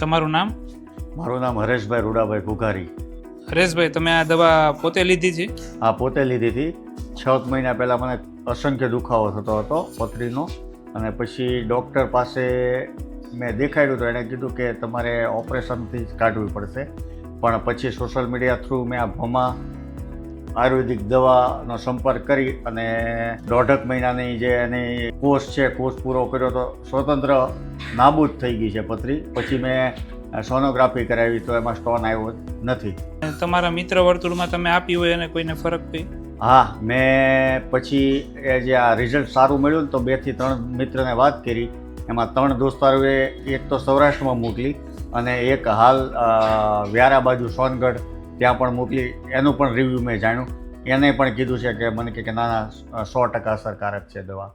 તમારું નામ? મારું નામ હરેશભાઈ રૂડાભાઈ ઘુઘારી. હરેશભાઈ, તમે આ દવા પોતે લીધી છે? આ પોતે લીધી હતી. 6 મહિના પહેલાં મને અસંખ્ય દુખાવો થતો હતો પથરીનો, અને પછી ડૉક્ટર પાસે મેં દેખાડ્યું તો એણે કીધું કે તમારે ઓપરેશનથી જ કાઢવી પડશે. પણ પછી સોશિયલ મીડિયા થ્રુ મેં આ ભમા આયુર્વેદિક દવાનો સંપર્ક કરી અને 1.5 મહિનાની જે એની કોર્સ છે, કોર્સ પૂરો કર્યો તો સ્વતંત્ર નાબૂદ થઈ ગઈ છે પથરી. પછી મેં સોનોગ્રાફી કરાવી તો એમાં સ્ટોન આવ્યો નથી. તમારા મિત્ર વર્તુળમાં તમે આપી હોય અને કોઈને ફરક પડી? હા, મેં પછી એ જે આ રિઝલ્ટ સારું મળ્યું ને તો 2 થી 3 મિત્રને વાત કરી. એમાં 3 દોસ્તારોએ એક તો સૌરાષ્ટ્રમાં મોકલી અને એક હાલ વ્યારા બાજુ સોનગઢ ત્યાં પણ મોકલી. એનું પણ રિવ્યૂ મેં જાણ્યું. એને પણ કીધું છે કે મને કે ના ના 100% અસરકારક છે દવા.